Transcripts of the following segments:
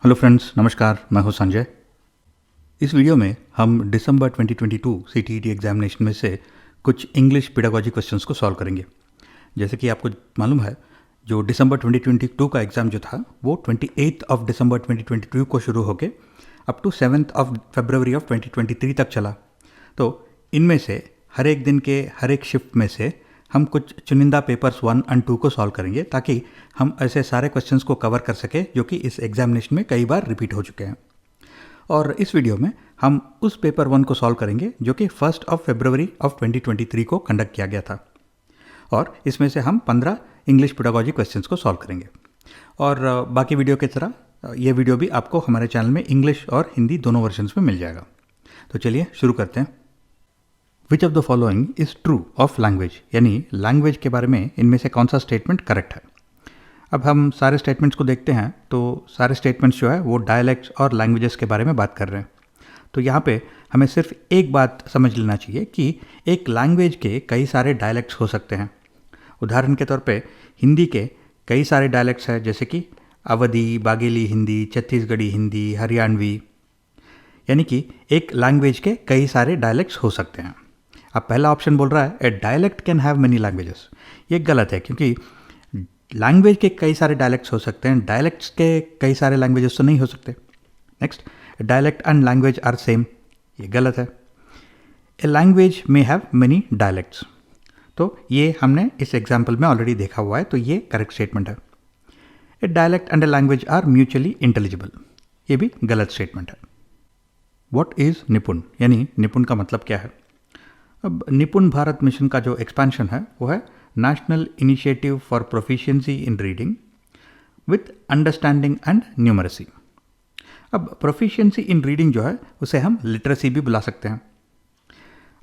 Hello friends, नमस्कार। मैं हूं संजय। इस वीडियो में हम दिसंबर 2022 सीटीईटी एग्जामिनेशन में से कुछ इंग्लिश पेडागोजी क्वेश्चंस को सॉल्व करेंगे। जैसे कि आपको मालूम है, जो दिसंबर 2022 का एग्ज़ाम जो था वो 28 ऑफ दिसंबर 2022 को शुरू होकर अप टू 7 ऑफ फरवरी ऑफ 2023 तक चला। तो इनमें से हर एक दिन के हर एक शिफ्ट में से हम कुछ चुनिंदा पेपर्स 1 और 2 को सॉल्व करेंगे, ताकि हम ऐसे सारे क्वेश्चंस को कवर कर सके जो कि इस एग्जामिनेशन में कई बार रिपीट हो चुके हैं। और इस वीडियो में हम उस पेपर 1 को सॉल्व करेंगे जो कि 1 ऑफ फरवरी ऑफ 2023 को कंडक्ट किया गया था। और इसमें से हम 15 इंग्लिश पेडागोजी क्वेश्चंस को सॉल्व करेंगे। और बाकी वीडियो की तरह ये वीडियो भी आपको हमारे चैनल में इंग्लिश और हिंदी दोनों वर्जन्स में मिल जाएगा। तो चलिए शुरू करते हैं। विच of the following is true of language, यानी लैंग्वेज के बारे में इनमें से कौन सा स्टेटमेंट करेक्ट है। अब हम सारे स्टेटमेंट्स को देखते हैं तो सारे स्टेटमेंट्स जो है वो डायलेक्ट्स और लैंग्वेजेस के बारे में बात कर रहे हैं। तो यहाँ पे हमें सिर्फ एक बात समझ लेना चाहिए कि एक लैंग्वेज के कई सारे डायलेक्ट्स हो सकते हैं। उदाहरण के तौर पे हिंदी के कई सारे डायलेक्ट्स हैं, जैसे कि अवधी, बाघेली हिंदी, छत्तीसगढ़ी हिंदी, हरियाणवी। यानी कि एक लैंग्वेज के कई सारे डायलेक्ट्स हो सकते हैं। अब पहला ऑप्शन बोल रहा है a dialect can have many languages. ये गलत है, क्योंकि लैंग्वेज के कई सारे डायलेक्ट्स हो सकते हैं, डायलेक्ट्स के कई सारे लैंग्वेजेस तो नहीं हो सकते। Next, dialect and language are same. ये गलत है। A language may have many dialects. तो ये हमने इस एग्जाम्पल में ऑलरेडी देखा हुआ है, तो ये करेक्ट स्टेटमेंट है। A dialect and a language are mutually intelligible. ये भी गलत स्टेटमेंट है। व्हाट इज निपुण, यानी निपुण का मतलब क्या है। अब निपुण भारत मिशन का जो एक्सपेंशन है वो है national initiative for proficiency in reading with understanding and numeracy. अब प्रोफिशिएंसी इन रीडिंग जो है उसे हम लिटरेसी भी बुला सकते हैं।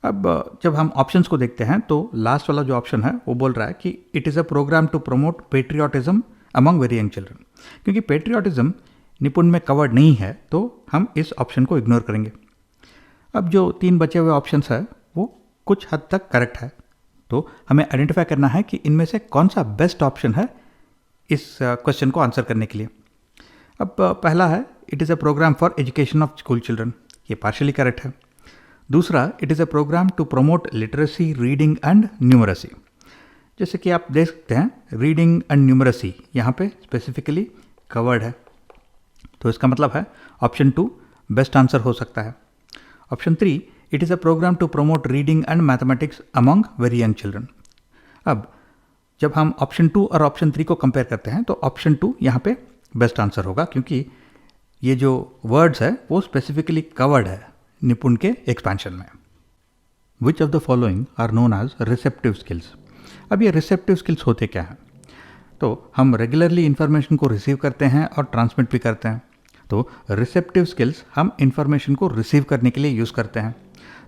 अब जब हम ऑप्शंस को देखते हैं तो लास्ट वाला जो ऑप्शन है वो बोल रहा है कि it is a program to promote patriotism among very young children. क्योंकि पेट्रियाटिज्म निपुण में कवर्ड नहीं है तो हम इस ऑप्शन को इग्नोर करेंगे। अब जो 3 बचे हुए ऑप्शंस है वो कुछ हद तक करेक्ट है, तो हमें आइडेंटिफाई करना है कि इनमें से कौन सा बेस्ट ऑप्शन है इस क्वेश्चन को आंसर करने के लिए। अब पहला है it is a program for education of school children. ये पार्शियली करेक्ट है। दूसरा, it is a program to promote literacy, reading and numeracy. जैसे कि आप देख सकते हैं, रीडिंग एंड न्यूमरेसी यहाँ पे स्पेसिफिकली कवर्ड है, तो इसका मतलब है ऑप्शन 2 बेस्ट आंसर हो सकता है। Option 3, it is a program to promote reading and mathematics among very young children. अब जब हम ऑप्शन 2 और ऑप्शन 3 को कंपेयर करते हैं तो ऑप्शन 2 यहाँ पे बेस्ट आंसर होगा, क्योंकि ये जो वर्ड्स है वो स्पेसिफिकली कवर्ड है निपुण के एक्सपेंशन में। Which of the following are known as receptive skills. अब ये रिसेप्टिव स्किल्स होते क्या हैं। तो हम रेगुलरली इंफॉर्मेशन को रिसीव करते हैं और ट्रांसमिट भी करते हैं। तो रिसेप्टिव स्किल्स हम इंफॉर्मेशन को रिसीव करने के लिए यूज़ करते हैं।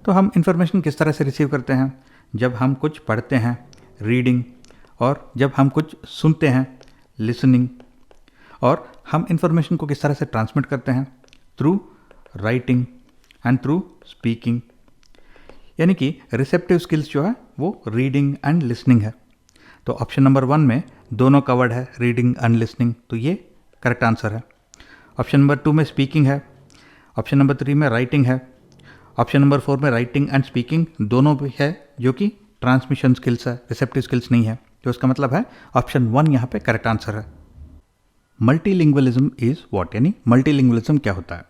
तो हम इंफॉर्मेशन किस तरह से रिसीव करते हैं, जब हम कुछ पढ़ते हैं, रीडिंग, और जब हम कुछ सुनते हैं, लिसनिंग। और हम इंफॉर्मेशन को किस तरह से ट्रांसमिट करते हैं, through writing and through speaking. यानी कि रिसेप्टिव स्किल्स जो है वो रीडिंग एंड लिसनिंग है। तो ऑप्शन नंबर 1 में दोनों कवर्ड है, रीडिंग एंड लिसनिंग, तो ये करेक्ट आंसर है। ऑप्शन नंबर 2 में स्पीकिंग है। ऑप्शन नंबर 3 में राइटिंग है। ऑप्शन नंबर 4 में राइटिंग एंड स्पीकिंग दोनों भी है, जो कि ट्रांसमिशन स्किल्स है, रिसेप्टिव स्किल्स नहीं है। तो इसका मतलब है ऑप्शन 1 यहाँ पे करेक्ट आंसर है। मल्टीलिंगुअलिज्म इज व्हाट, यानी मल्टीलिंगुअलिज्म क्या होता है।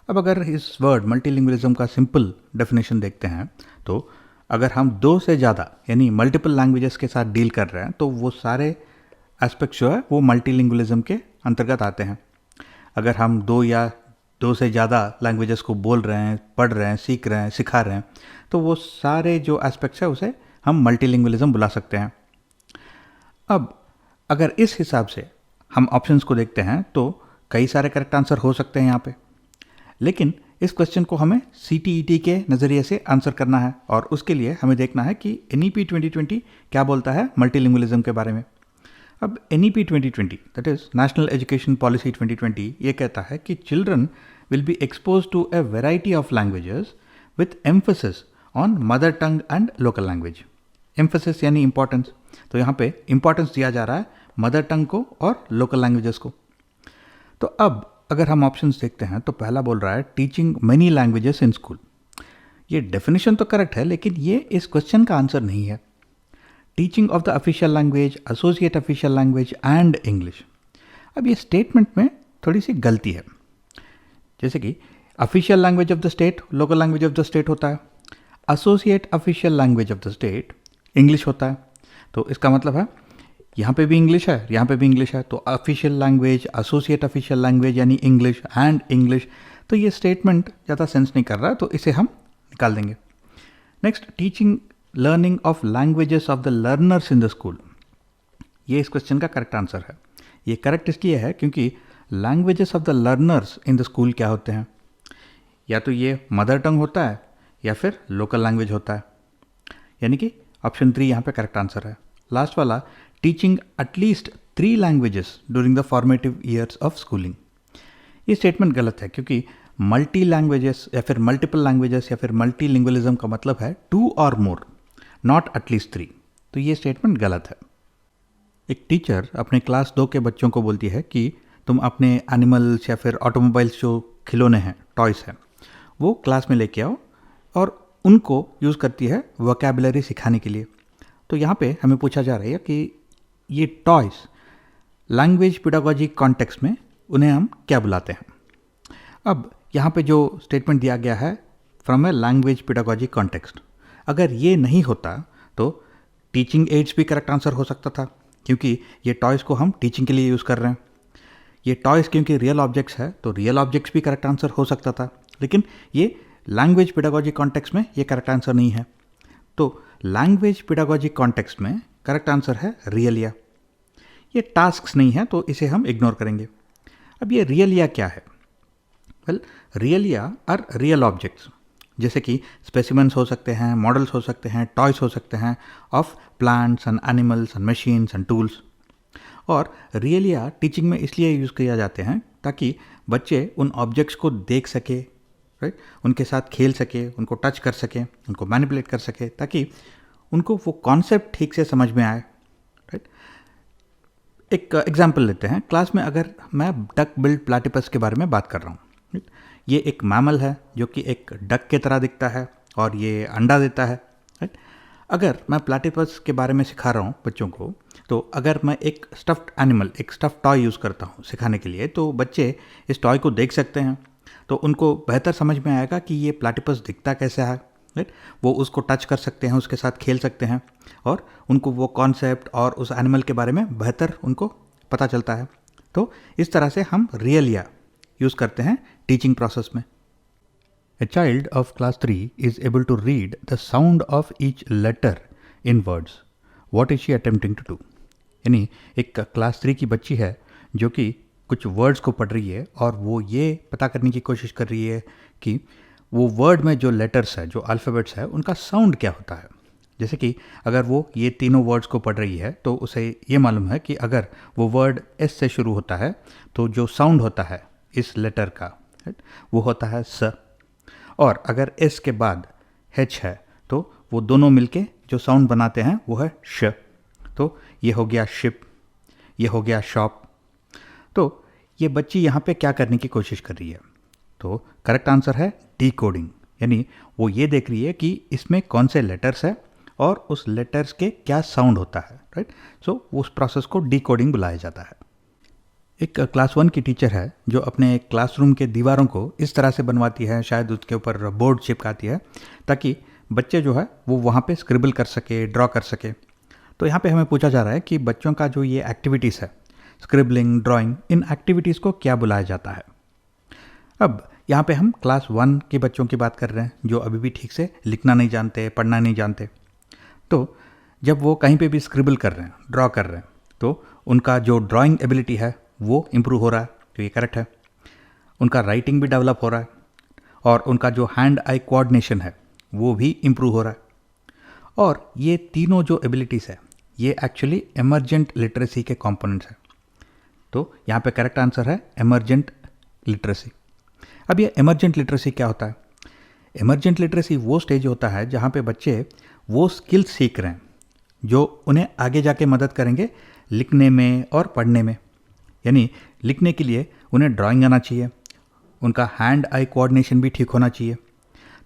अब अगर इस वर्ड मल्टीलिंगुअलिज्म का सिंपल डेफिनेशन देखते हैं तो अगर हम 2 से ज़्यादा यानी मल्टीपल लैंग्वेजेस के साथ डील कर रहे हैं तो वो सारे एस्पेक्ट्स जो है वो मल्टीलिंगुअलिज्म के अंतर्गत आते हैं। अगर हम 2 या 2 से ज़्यादा लैंग्वेजेस को बोल रहे हैं, पढ़ रहे हैं, सीख रहे हैं, सिखा रहे हैं, तो वो सारे जो एस्पेक्ट्स है उसे हम मल्टीलिंगुअलिज्म बुला सकते हैं। अब अगर इस हिसाब से हम ऑप्शंस को देखते हैं तो कई सारे करेक्ट आंसर हो सकते हैं यहाँ पे, लेकिन इस क्वेश्चन को हमें सीटीईटी के नज़रिए से आंसर करना है और उसके लिए हमें देखना है कि एनईपी 2020 क्या बोलता है मल्टीलिंगुअलिज्म के बारे में। अब NEP 2020 that is national education policy 2020 ये कहता है कि children will be expose to a variety of languages with emphasis on mother tongue and local language. Emphasis यानी इंपॉर्टेंस, तो यहाँ पे इंपॉर्टेंस दिया जा रहा है मदर टंग को और लोकल लैंग्वेजेस को। तो अब अगर हम ऑप्शंस देखते हैं तो पहला बोल रहा है teaching many languages in school. ये डेफिनेशन तो करेक्ट है, लेकिन ये इस क्वेश्चन का आंसर नहीं है। Teaching of the official language, associate official language and English. अब ये स्टेटमेंट में थोड़ी सी गलती है। जैसे कि official language of the state local language of the state होता है, associate official language of the state English होता है। तो इसका मतलब है यहाँ पे भी इंग्लिश है, यहाँ पे भी इंग्लिश है, तो official language, associate official language यानी इंग्लिश एंड इंग्लिश। तो ये स्टेटमेंट ज़्यादा सेंस नहीं कर रहा है, तो इसे हम निकाल देंगे। Next, teaching learning of languages of the learners in the school. ये इस क्वेश्चन का करेक्ट आंसर है। ये करेक्ट इसलिए है क्योंकि languages of the learners in the school क्या होते हैं? या तो ये मदर टंग होता है या फिर लोकल लैंग्वेज होता है, यानी कि ऑप्शन 3 यहाँ पे करेक्ट आंसर है। लास्ट वाला, teaching at least 3 languages during the formative years of schooling. ये स्टेटमेंट गलत है क्योंकि मल्टी लैंग्वेजेस या फिर मल्टीपल लैंग्वेजेस या फिर मल्टी लिंग्वलिज्म का मतलब है 2 और मोर, नॉट एटलीस्ट 3। तो ये स्टेटमेंट गलत है। एक टीचर अपने क्लास 2 के बच्चों को बोलती है कि तुम अपने एनिमल्स या फिर ऑटोमोबाइल्स जो खिलौने हैं, टॉयस हैं, वो क्लास में लेके आओ और उनको यूज़ करती है वोकैबुलरी सिखाने के लिए। तो यहाँ पे हमें पूछा जा रहा है कि ये टॉयस लैंग्वेज पेडागोजी कॉन्टेक्स्ट में उन्हें हम क्या बुलाते हैं? अब यहाँ पे जो स्टेटमेंट दिया गया है from a language pedagogy context, अगर ये नहीं होता तो टीचिंग एड्स भी करेक्ट आंसर हो सकता था, क्योंकि ये टॉयस को हम टीचिंग के लिए यूज़ कर रहे हैं। ये टॉयस क्योंकि रियल ऑब्जेक्ट्स है तो रियल ऑब्जेक्ट्स भी करेक्ट आंसर हो सकता था, लेकिन ये लैंग्वेज पेडागोजी कॉन्टेक्स्ट में ये करेक्ट आंसर नहीं है। तो लैंग्वेज पेडागोजी कॉन्टेक्स्ट में करेक्ट आंसर है रियलिया। ये टास्क्स नहीं है तो इसे हम इग्नोर करेंगे। अब ये रियलिया क्या है? वेल, रियलिया आर रियल ऑब्जेक्ट्स, जैसे कि स्पेसिमेंस हो सकते हैं, मॉडल्स हो सकते हैं, टॉयस हो सकते हैं of plants and animals and machines and tools. और रियलिया टीचिंग में इसलिए यूज़ किया जाते हैं ताकि बच्चे उन ऑब्जेक्ट्स को देख सके, राइट, उनके साथ खेल सके, उनको टच कर सके, उनको मैनिपुलेट कर सके, ताकि उनको वो कॉन्सेप्ट ठीक से समझ में आए, राइट। एक एग्जांपल लेते हैं। क्लास में अगर मैं डक बिल्ड प्लैटिपस के बारे में बात कर रहा हूँ, ये एक मैमल है जो कि एक डक के तरह दिखता है और ये अंडा देता है, राइट। अगर मैं प्लैटिपस के बारे में सिखा रहा हूँ बच्चों को, तो अगर मैं एक स्टफ्ड एनिमल, एक स्टफ्ड टॉय यूज़ करता हूँ सिखाने के लिए, तो बच्चे इस टॉय को देख सकते हैं, तो उनको बेहतर समझ में आएगा कि ये प्लैटिपस दिखता कैसा है, राइट। वो उसको टच कर सकते हैं, उसके साथ खेल सकते हैं और उनको वो कॉन्सेप्ट और उस एनिमल के बारे में बेहतर उनको पता चलता है। तो इस तरह से हम रियलिया यूज़ करते हैं टीचिंग प्रोसेस में। A child of class 3 is able to read the sound of each letter in words. What is she attempting to do? यानी एक क्लास 3 की बच्ची है जो कि कुछ वर्ड्स को पढ़ रही है और वो ये पता करने की कोशिश कर रही है कि वो वर्ड में जो लेटर्स है, जो अल्फ़ाबेट्स है, उनका साउंड क्या होता है। जैसे कि अगर वो ये तीनों वर्ड्स को पढ़ रही है तो उसे ये मालूम है कि अगर वो वर्ड एस से शुरू होता है तो जो साउंड होता है इस लेटर का, वो होता है स, और अगर एस के बाद एच है तो वो दोनों मिलके जो साउंड बनाते हैं वो है श। तो ये हो गया शिप, ये हो गया शॉप। तो ये बच्ची यहाँ पे क्या करने की कोशिश कर रही है? तो करेक्ट आंसर है डीकोडिंग, यानी वो ये देख रही है कि इसमें कौन से लेटर्स है और उस लेटर्स के क्या साउंड होता है, राइट। सो उस प्रोसेस को डीकोडिंग बुलाया जाता है। एक क्लास 1 की टीचर है जो अपने क्लासरूम के दीवारों को इस तरह से बनवाती है, शायद उसके ऊपर बोर्ड चिपकाती है ताकि बच्चे जो है वो वहाँ पे स्क्रिबल कर सके, ड्रॉ कर सके। तो यहाँ पे हमें पूछा जा रहा है कि बच्चों का जो ये एक्टिविटीज़ है, स्क्रिबलिंग, ड्राइंग, इन एक्टिविटीज़ को क्या बुलाया जाता है। अब यहाँ पे हम क्लास 1 के बच्चों की बात कर रहे हैं जो अभी भी ठीक से लिखना नहीं जानते, पढ़ना नहीं जानते। तो जब वो कहीं पे भी स्क्रिबल कर रहे हैं, ड्रॉ कर रहे हैं, तो उनका जो ड्राइंग एबिलिटी है वो इम्प्रूव हो रहा है, तो ये करेक्ट है। उनका राइटिंग भी डेवलप हो रहा है और उनका जो हैंड आई कोऑर्डिनेशन है वो भी इम्प्रूव हो रहा है। और ये तीनों जो एबिलिटीज़ है ये एक्चुअली एमर्जेंट लिटरेसी के कंपोनेंट्स हैं। तो यहाँ पे करेक्ट आंसर है एमर्जेंट लिटरेसी। अब ये एमर्जेंट लिटरेसी क्या होता है? एमर्जेंट लिटरेसी वो स्टेज होता है जहाँ पे बच्चे वो स्किल्स सीख रहे हैं जो उन्हें आगे जाके मदद करेंगे लिखने में और पढ़ने में। यानी लिखने के लिए उन्हें ड्राइंग आना चाहिए, उनका हैंड आई कोऑर्डिनेशन भी ठीक होना चाहिए।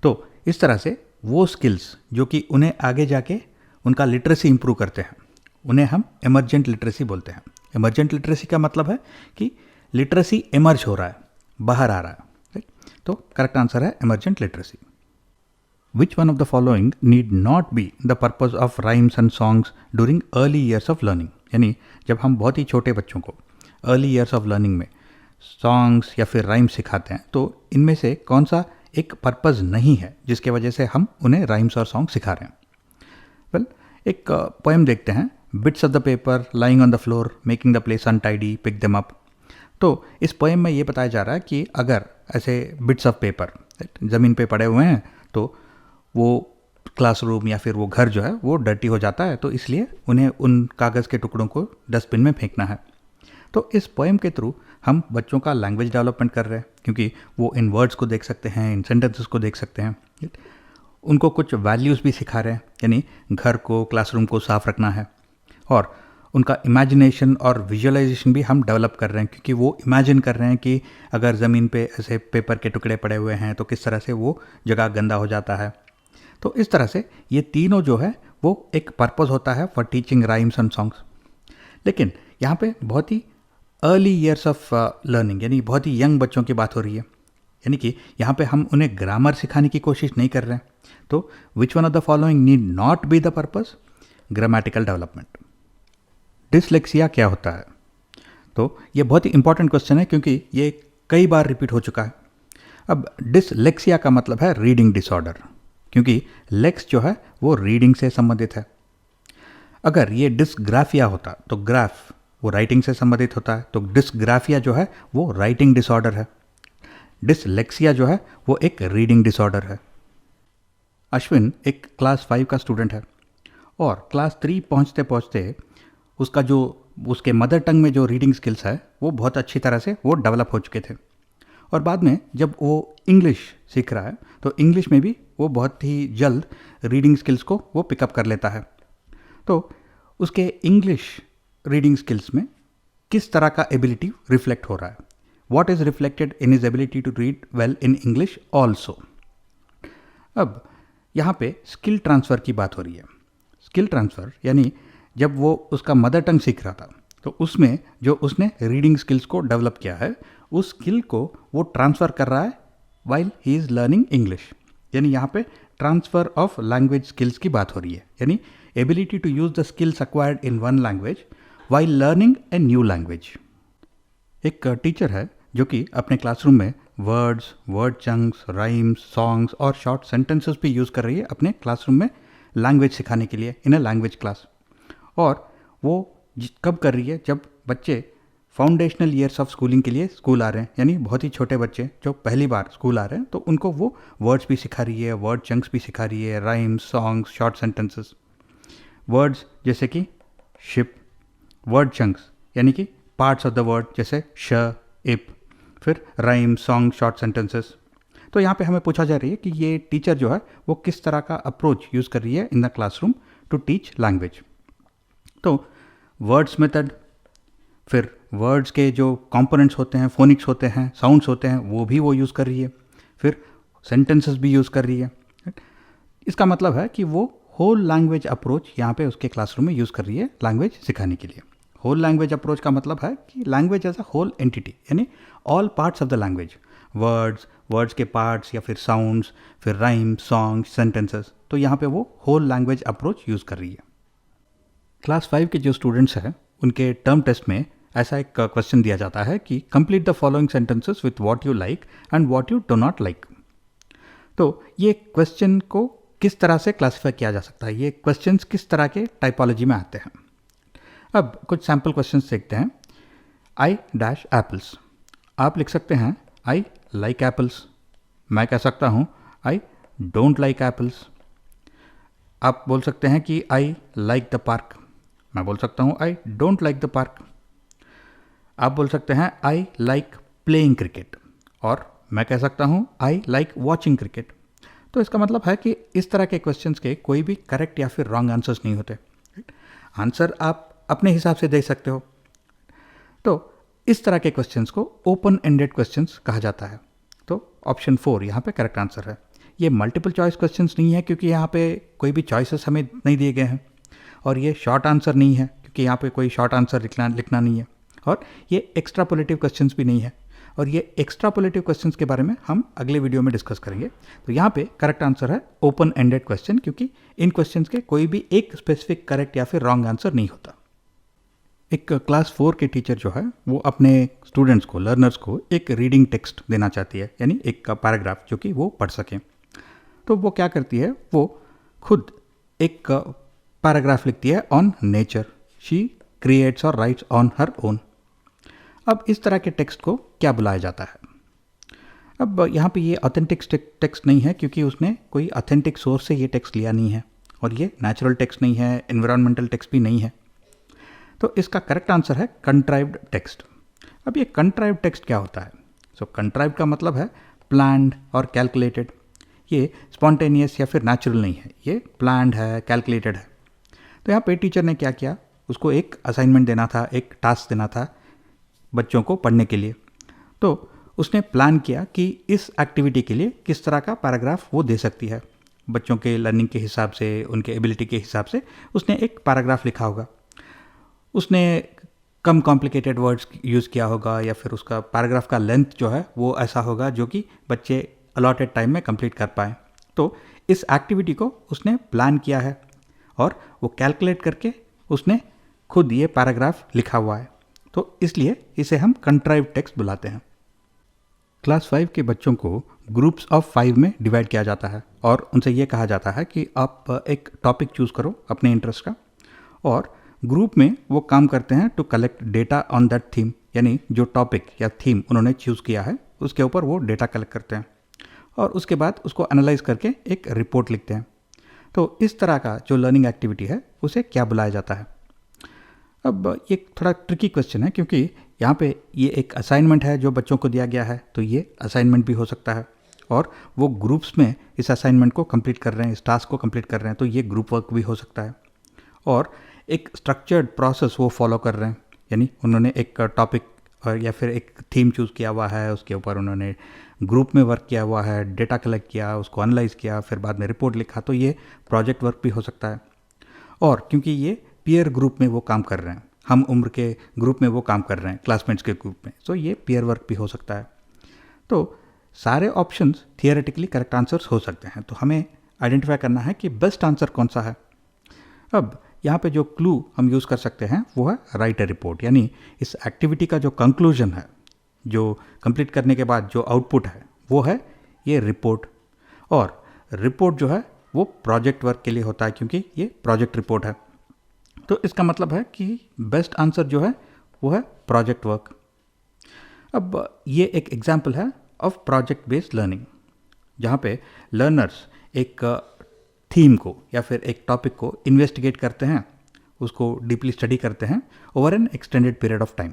तो इस तरह से वो स्किल्स जो कि उन्हें आगे जाके उनका लिटरेसी इंप्रूव करते हैं, उन्हें हम एमर्जेंट लिटरेसी बोलते हैं। एमर्जेंट लिटरेसी का मतलब है कि लिटरेसी एमर्ज हो रहा है, बाहर आ रहा है, राइट। तो करेक्ट आंसर है emergent literacy. Which one of the following need not be the purpose of rhymes and songs during early years of learning, यानी जब हम बहुत ही छोटे बच्चों को अर्ली ईयर्स ऑफ लर्निंग में सॉन्ग्स या फिर राइम्स सिखाते हैं, तो इनमें से कौन सा एक पर्पज़ नहीं है जिसके वजह से हम उन्हें राइम्स और सॉन्ग सिखा रहे हैं। वेल, एक पोएम देखते हैं, bits of the paper lying on the floor making the place untidy pick them up. तो इस पोएम में ये बताया जा रहा है कि अगर ऐसे बिट्स ऑफ पेपर ज़मीन पे पड़े हुए हैं तो वो क्लासरूम या फिर वो घर जो है वो डर्टी हो जाता है, तो इसलिए उन्हें उन कागज़ के टुकड़ों को डस्टबिन में फेंकना है। तो इस पोएम के थ्रू हम बच्चों का लैंग्वेज डेवलपमेंट कर रहे हैं, क्योंकि वो इन वर्ड्स को देख सकते हैं, इन सेंटेंसेस को देख सकते हैं, उनको कुछ वैल्यूज़ भी सिखा रहे हैं, यानी घर को, क्लासरूम को साफ रखना है, और उनका इमेजिनेशन और विजुअलाइजेशन भी हम डेवलप कर रहे हैं, क्योंकि वो इमेजिन कर रहे हैं कि अगर ज़मीन पे ऐसे पेपर के टुकड़े पड़े हुए हैं तो किस तरह से वो जगह गंदा हो जाता है। तो इस तरह से ये तीनों जो है वो एक पर्पज़ होता है for teaching rhymes and songs. लेकिन यहाँ पे बहुत ही अर्ली ईयर्स ऑफ लर्निंग, यानी बहुत ही यंग बच्चों की बात हो रही है, यानी कि यहाँ पे हम उन्हें ग्रामर सिखाने की कोशिश नहीं कर रहे हैं। तो which one of the following need not be the purpose? Grammatical development. Dyslexia क्या होता है? तो ये बहुत ही इंपॉर्टेंट क्वेश्चन है, क्योंकि ये कई बार रिपीट हो चुका है। अब डिसलेक्सिया का मतलब है रीडिंग डिसऑर्डर, क्योंकि लेक्स जो है वो रीडिंग से संबंधित है। अगर ये डिसग्राफिया होता तो ग्राफ वो राइटिंग से संबंधित होता है, तो डिसग्राफिया जो है वो राइटिंग डिसऑर्डर है। डिसलेक्सिया जो है वो एक रीडिंग डिसऑर्डर है। अश्विन एक क्लास 5 का स्टूडेंट है और क्लास 3 पहुंचते पहुंचते उसका जो उसके मदर टंग में जो रीडिंग स्किल्स है वो बहुत अच्छी तरह से वो डेवलप हो चुके थे, और बाद में जब वो इंग्लिश सीख रहा है तो इंग्लिश में भी वो बहुत ही जल्द रीडिंग स्किल्स को वो पिकअप कर लेता है। तो उसके इंग्लिश रीडिंग स्किल्स में किस तरह का एबिलिटी रिफ्लेक्ट हो रहा है? What is reflected in his ability to read well in English also? अब यहाँ पे स्किल ट्रांसफ़र की बात हो रही है। स्किल ट्रांसफ़र यानी जब वो उसका मदर टंग सीख रहा था तो उसमें जो उसने रीडिंग स्किल्स को डेवलप किया है उस स्किल को वो ट्रांसफ़र कर रहा है while he is learning English, यानी यहाँ पे ट्रांसफ़र ऑफ लैंग्वेज स्किल्स की बात हो रही है, यानी ability to use the skills acquired in one language while learning a new language. एक टीचर है जो कि अपने क्लासरूम में words, word chunks, rhymes, songs और शॉर्ट सेंटेंसेस भी यूज़ कर रही है अपने क्लासरूम में लैंग्वेज सिखाने के लिए इन अ लैंग्वेज क्लास। और वो कब कर रही है? जब बच्चे फाउंडेशनल ईयर्स ऑफ स्कूलिंग के लिए स्कूल आ रहे हैं, यानी बहुत ही छोटे बच्चे जो पहली बार स्कूल आ रहे हैं, तो उनको वो वर्ड्स भी सिखा रही है, वर्ड चंक्स भी सिखा रही है, rhymes, songs, short sentences. Words जैसे कि शिप, वर्ड चंक्स यानी कि पार्ट्स ऑफ द वर्ड जैसे श, इप, फिर राइम, सॉन्ग, शॉर्ट सेंटेंसेस। तो यहाँ पे हमें पूछा जा रही है कि ये टीचर जो है वो किस तरह का अप्रोच यूज़ कर रही है in the classroom to teach language. तो वर्ड्स मेथड, फिर वर्ड्स के जो कंपोनेंट्स होते हैं, फोनिक्स होते हैं, साउंड्स होते हैं, वो भी वो यूज़ कर रही है, फिर सेंटेंसेस भी यूज़ कर रही है। इसका मतलब है कि वो होल लैंग्वेज अप्रोच यहाँ पे उसके क्लासरूम में यूज़ कर रही है लैंग्वेज सिखाने के लिए। होल लैंग्वेज अप्रोच का मतलब है कि language as a whole entity, यानी all parts of the language, words, words के पार्ट्स या फिर साउंड्स, फिर राइम, सॉन्ग, सेंटेंसेस। तो यहाँ पे वो होल लैंग्वेज अप्रोच यूज़ कर रही है। क्लास 5 के जो स्टूडेंट्स हैं उनके टर्म टेस्ट में ऐसा एक क्वेश्चन दिया जाता है कि complete the following sentences with what you like and what you do not like. तो ये क्वेश्चन को किस तरह से क्लासीफाई किया जा सकता है, ये क्वेश्चंस किस तरह के टाइपोलॉजी में आते हैं? अब कुछ सैम्पल क्वेश्चंस देखते हैं। आई डैश एप्पल्स, आप लिख सकते हैं आई लाइक एप्पल्स। मैं कह सकता हूँ आई डोंट लाइक एप्पल्स। आप बोल सकते हैं कि आई लाइक द पार्क। मैं बोल सकता हूँ I don't like the park. आप बोल सकते हैं आई लाइक प्लेइंग क्रिकेट, और मैं कह सकता हूँ आई लाइक वॉचिंग क्रिकेट। तो इसका मतलब है कि इस तरह के क्वेश्चंस के कोई भी करेक्ट या फिर रॉन्ग आंसर्स नहीं होते। आंसर आप अपने हिसाब से दे सकते हो। तो इस तरह के क्वेश्चंस को ओपन एंडेड क्वेश्चंस कहा जाता है। तो ऑप्शन 4 यहाँ पे करेक्ट आंसर है। ये मल्टीपल चॉइस क्वेश्चंस नहीं है क्योंकि यहाँ पे कोई भी चॉइसेस हमें नहीं दिए गए हैं, और ये शॉर्ट आंसर नहीं है क्योंकि यहाँ पे कोई शॉर्ट आंसर लिखना नहीं है, और ये एक्स्ट्रापोलेटिव क्वेश्चंस भी नहीं है, और ये एक्स्ट्रापोलेटिव क्वेश्चंस के बारे में हम अगले वीडियो में डिस्कस करेंगे। तो यहाँ पे करेक्ट आंसर है ओपन एंडेड क्वेश्चन, क्योंकि इन क्वेश्चंस के कोई भी एक स्पेसिफिक करेक्ट या फिर रॉन्ग आंसर नहीं होता। एक क्लास 4 के टीचर जो है वो अपने स्टूडेंट्स को, लर्नर्स को एक रीडिंग टेक्स्ट देना चाहती है, यानी एक पैराग्राफ जो कि वो पढ़ सकें। तो वो क्या करती है, वो खुद एक पैराग्राफ लिखती है ऑन नेचर। शी क्रिएट्स और राइट्स ऑन हर ओन। अब इस तरह के टेक्स्ट को क्या बुलाया जाता है? अब यहाँ पे ये ऑथेंटिक टेक्स्ट नहीं है क्योंकि उसने कोई ऑथेंटिक सोर्स से ये टेक्स्ट लिया नहीं है, और ये नेचुरल टेक्स्ट नहीं है, एनवायरमेंटल टेक्स्ट भी नहीं है। तो इसका करेक्ट आंसर है कंट्राइव्ड टेक्स्ट। अब ये कंट्राइव्ड टेक्स्ट क्या होता है? सो कंट्राइव्ड का मतलब है प्लान्ड और कैलकुलेटेड। ये स्पॉन्टेनियस या फिर नेचुरल नहीं है, ये प्लान्ड है, कैलकुलेटेड है। तो यहाँ पे टीचर ने क्या किया, उसको एक असाइनमेंट देना था, एक टास्क देना था बच्चों को पढ़ने के लिए। तो उसने प्लान किया कि इस एक्टिविटी के लिए किस तरह का पैराग्राफ वो दे सकती है। बच्चों के लर्निंग के हिसाब से, उनके एबिलिटी के हिसाब से उसने एक पैराग्राफ लिखा होगा। उसने कम कॉम्प्लिकेटेड वर्ड्स यूज़ किया होगा, या फिर उसका पैराग्राफ का लेंथ जो है वो ऐसा होगा जो कि बच्चे अलॉटेड टाइम में कंप्लीट कर पाएँ। तो इस एक्टिविटी को उसने प्लान किया है और वो कैलकुलेट करके उसने खुद ये पैराग्राफ लिखा हुआ है। तो इसलिए इसे हम कंट्राइव टेक्स्ट बुलाते हैं। क्लास 5 के बच्चों को ग्रुप्स ऑफ 5 में डिवाइड किया जाता है, और उनसे ये कहा जाता है कि आप एक टॉपिक चूज़ करो अपने इंटरेस्ट का, और ग्रुप में वो काम करते हैं to collect data on that theme, यानी जो टॉपिक या थीम उन्होंने चूज़ किया है उसके ऊपर वो डेटा कलेक्ट करते हैं, और उसके बाद उसको एनालाइज करके एक रिपोर्ट लिखते हैं। तो इस तरह का जो लर्निंग एक्टिविटी है उसे क्या बुलाया जाता है? अब ये थोड़ा ट्रिकी क्वेश्चन है क्योंकि यहाँ पे ये एक असाइनमेंट है जो बच्चों को दिया गया है, तो ये असाइनमेंट भी हो सकता है, और वो ग्रुप्स में इस असाइनमेंट को कंप्लीट कर रहे हैं, इस टास्क को कंप्लीट कर रहे हैं, तो ये ग्रुप वर्क भी हो सकता है। और एक स्ट्रक्चर्ड प्रोसेस वो फॉलो कर रहे हैं, यानी उन्होंने एक टॉपिक या फिर एक थीम चूज़ किया हुआ है, उसके ऊपर उन्होंने ग्रुप में वर्क किया हुआ है, डेटा कलेक्ट किया, उसको एनालाइज किया, फिर बाद में रिपोर्ट लिखा, तो ये प्रोजेक्ट वर्क भी हो सकता है। और क्योंकि ये पीयर ग्रुप में वो काम कर रहे हैं, हम उम्र के ग्रुप में वो काम कर रहे हैं, क्लासमेट्स के ग्रुप में, तो ये पीयर वर्क भी हो सकता है। तो सारे ऑप्शंस थियोरेटिकली करेक्ट आंसर्स हो सकते हैं, तो हमें आइडेंटिफाई करना है कि बेस्ट आंसर कौन सा है। अब यहाँ पे जो क्लू हम यूज़ कर सकते हैं वो है राइट ए रिपोर्ट, यानी इस एक्टिविटी का जो कंक्लूजन है, जो कंप्लीट करने के बाद जो आउटपुट है वो है ये रिपोर्ट। और रिपोर्ट जो है वो प्रोजेक्ट वर्क के लिए होता है क्योंकि ये प्रोजेक्ट रिपोर्ट है। तो इसका मतलब है कि बेस्ट आंसर जो है वो है प्रोजेक्ट वर्क। अब ये एक एग्जाम्पल है ऑफ प्रोजेक्ट बेस्ड लर्निंग, जहाँ पे लर्नर्स एक थीम को या फिर एक टॉपिक को इन्वेस्टिगेट करते हैं, उसको डीपली स्टडी करते हैं over N extended period of time.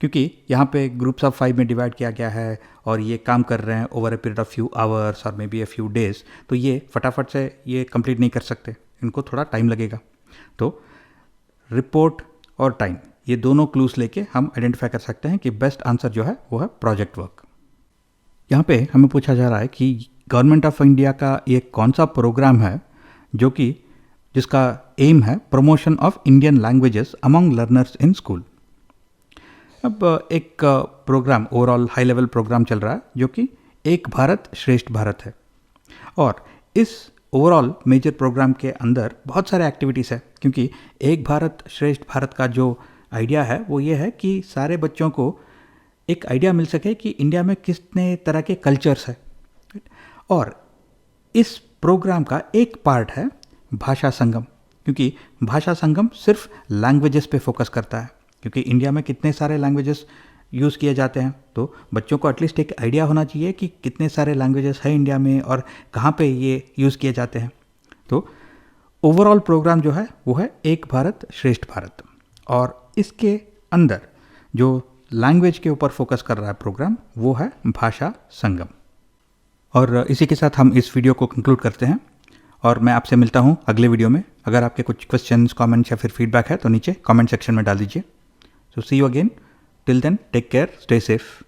क्योंकि यहाँ पे ग्रुप्स ऑफ 5 में डिवाइड किया गया है और ये काम कर रहे हैं over a period of few hours और maybe a few days, तो ये फटाफट से ये कंप्लीट नहीं कर सकते, इनको थोड़ा टाइम लगेगा। तो रिपोर्ट और टाइम, ये दोनों क्लूज लेके हम आइडेंटिफाई कर सकते हैं कि बेस्ट आंसर जो है वो है प्रोजेक्ट वर्क। यहाँ पे हमें पूछा जा रहा है कि गवर्नमेंट ऑफ इंडिया का ये कौन सा प्रोग्राम है जो कि जिसका एम है promotion of Indian languages among learners in school. अब एक program, overall high level program चल रहा है जो कि एक भारत श्रेष्ठ भारत है, और इस ओवरऑल मेजर प्रोग्राम के अंदर बहुत सारे एक्टिविटीज़ है। क्योंकि एक भारत श्रेष्ठ भारत का जो आइडिया है वो ये है कि सारे बच्चों को एक आइडिया मिल सके कि इंडिया में कितने तरह के कल्चर्स है, और इस प्रोग्राम का एक पार्ट है भाषा संगम। क्योंकि भाषा संगम सिर्फ लैंग्वेजेस पे फोकस करता है, क्योंकि इंडिया में कितने सारे लैंग्वेजेस यूज़ किए जाते हैं, तो बच्चों को एटलीस्ट एक आइडिया होना चाहिए कि कितने सारे लैंग्वेजेस हैं इंडिया में और कहाँ पे ये यूज़ किए जाते हैं। तो ओवरऑल प्रोग्राम जो है वो है एक भारत श्रेष्ठ भारत, और इसके अंदर जो लैंग्वेज के ऊपर फोकस कर रहा है प्रोग्राम वो है भाषा संगम। और इसी के साथ हम इस वीडियो को कंक्लूड करते हैं, और मैं आपसे मिलता हूँ अगले वीडियो में। अगर आपके कुछ क्वेश्चंस, कमेंट्स या फिर फीडबैक है तो नीचे कमेंट सेक्शन में डाल दीजिए। So see you again. Till then take care, stay safe.